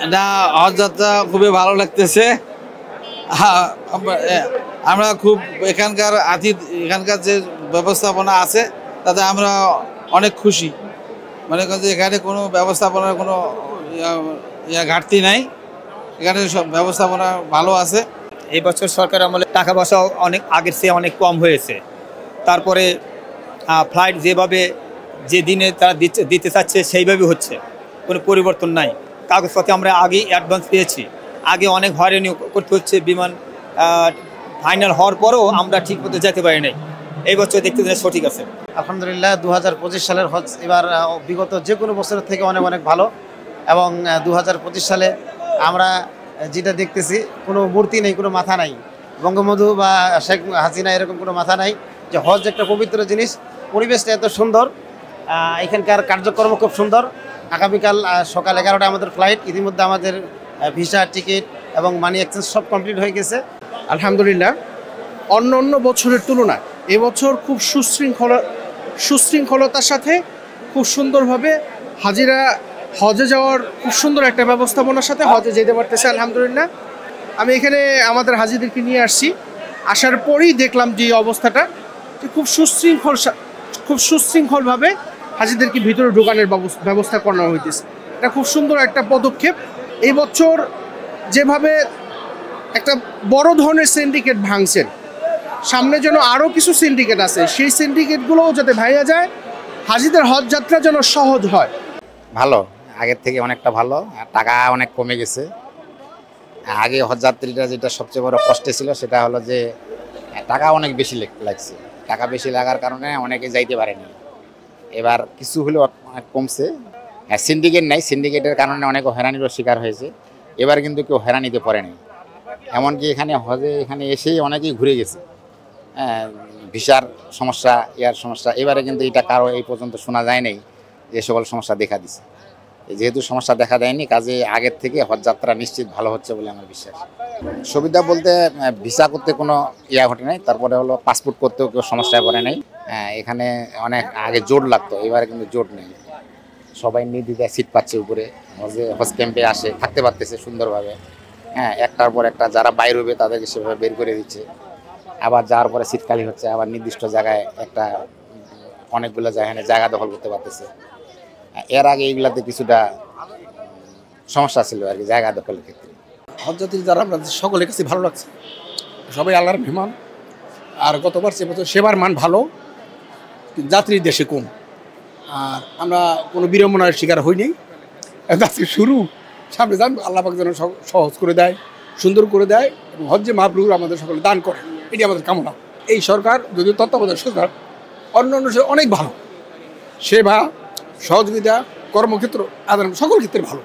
এটা হজ যাত্রা খুবই ভালো লাগতেছে। আমরা খুব এখানকার এখানকার যে ব্যবস্থাপনা আছে তাতে আমরা অনেক খুশি। মনে করেন যে এখানে কোনো ব্যবস্থাপনার কোনো ঘাটতি নাই, এখানে সব ব্যবস্থাপনা ভালো আছে। এই বছর সরকার আমলে টাকা পয়সাও অনেক আগের চেয়ে অনেক কম হয়েছে। তারপরে ফ্লাইট যেভাবে যে দিনে তারা দিতে চাচ্ছে সেইভাবে হচ্ছে, কোনো পরিবর্তন নাই। কাগজপত্রে আমরা আগেই অ্যাডভান্স পেয়েছি, আগে অনেক হয়রানি করতে হচ্ছে। বিমান ফাইনাল হওয়ার পরেও আমরা ঠিক মতো যেতে পারি নাই। এই বছর দেখতে সঠিক আছে। আলহামদুলিল্লাহ 2025 সালের হজ এবার বিগত যে কোনো বছরের থেকে অনেক অনেক ভালো। এবং 2025 সালে আমরা যেটা দেখতেছি কোনো মূর্তি নেই, কোনো মাথা নাই, বঙ্গবন্ধু বা শেখ হাসিনা এরকম কোনো মাথা নাই। যে হজ একটা পবিত্র জিনিস, পরিবেশটা এত সুন্দর, এখানকার কার্যক্রম খুব সুন্দর। আগামীকাল সকাল 11টায় আমাদের ফ্লাইট, ইতিমধ্যে আমাদের ভিসা, টিকিট এবং মানি এক্সচেঞ্জ সব কমপ্লিট হয়ে গেছে। আলহামদুলিল্লাহ অন্য বছরের তুলনায় এবছর খুব সুশৃঙ্খলতার সাথে খুব সুন্দরভাবে হাজিরা হজে যাওয়ার খুব সুন্দর একটা ব্যবস্থাপনার সাথে হজে যেতে পারতেছে আলহামদুলিল্লাহ। আমি এখানে আমাদের হাজিদেরকে নিয়ে আসছি, আসার পরেই দেখলাম যে অবস্থাটা যে খুব সুশৃঙ্খলভাবে হাজিদেরকে ভিতরে ঢোকানোর ব্যবস্থা করানো হইতেছে। এটা খুব সুন্দর একটা পদক্ষেপ। এই বছর যেভাবে একটা বড় ধরনের সিন্ডিকেট ভাঙছেন, সামনে যেন আরও কিছু সিন্ডিকেট আছে, সেই সিন্ডিকেটগুলোও যাতে ভাইয়া যায়, হাজিদের হজ যাত্রা যেন সহজ হয়। ভালো, আগের থেকে অনেকটা ভালো। টাকা অনেক কমে গেছে। আগে হজযাত্রীরা যেটা সবচেয়ে বড় কষ্টে ছিল সেটা হলো যে টাকা অনেক বেশি লাগছে। টাকা বেশি লাগার কারণে অনেকে যাইতে পারেনি। এবার কিছু হলেও অনেক কমছে। সিন্ডিকেট নাই, সিন্ডিকেটের কারণে অনেক হয়রানিরও শিকার হয়েছে। এবার কিন্তু কেউ হয়রানিতে পড়েনি। এমনকি এখানে এসেই অনেকেই ঘুরে গেছে। ভিসার সমস্যা, এয়ার সমস্যা, এবারে কিন্তু এটা কারো এই পর্যন্ত শোনা যায় নাই যে সকল সমস্যা দেখা দিছে। যেহেতু সমস্যা দেখা দেয়নি, কাজে আগের থেকে হজযাত্রা নিশ্চিত ভালো হচ্ছে বলে আমার বিশ্বাস। সুবিধা বলতে ভিসা করতে কোনো ঘটে নাই, তারপরে হলো পাসপোর্ট করতেও কেউ সমস্যায় পড়ে নাই। এখানে অনেক আগে জোট লাগতো, এবারে কিন্তু জোট নেই। সবাই নির্দ্বিধায় সিট পাচ্ছে উপরে, হজ ক্যাম্পে আসে থাকতে পারতেছে সুন্দরভাবে। একটার পর একটা যারা বাইর হবে তাদেরকে সেভাবে বের করে দিচ্ছে। আবার যাওয়ার পরে সিট খালি হচ্ছে, আবার নির্দিষ্ট জায়গায় অনেকগুলো জায়গা দখল করতে পারতেছে। এর আগে এইগুলাতে কিছুটা সমস্যা ছিল আর কি, জায়গা দখলের ক্ষেত্রে। হজযাত্রী যারা আমরা সকলের কাছে ভালো লাগছে, সবাই আল্লাহর মেহমান। আর গতবার সে বছর সেবার মান ভালো, যাত্রীর দেশে কম। আর আমরা কোনো বিড়ম্বনার শিকার হইনি। যাত্রী শুরু, সামনে যান, আল্লাহ পাক যেন সহজ করে দেয়, সুন্দর করে দেয় এবং হজ্জে মাবরুর আমাদের সকলে দান করে, এটি আমাদের কামনা। এই সরকার যদিও তত্ত্বাবধায়ক সরকার, অন্য অনেক ভালো সেবা, সহযোগিতা, কর্মক্ষেত্র, সকল ক্ষেত্রে ভালো।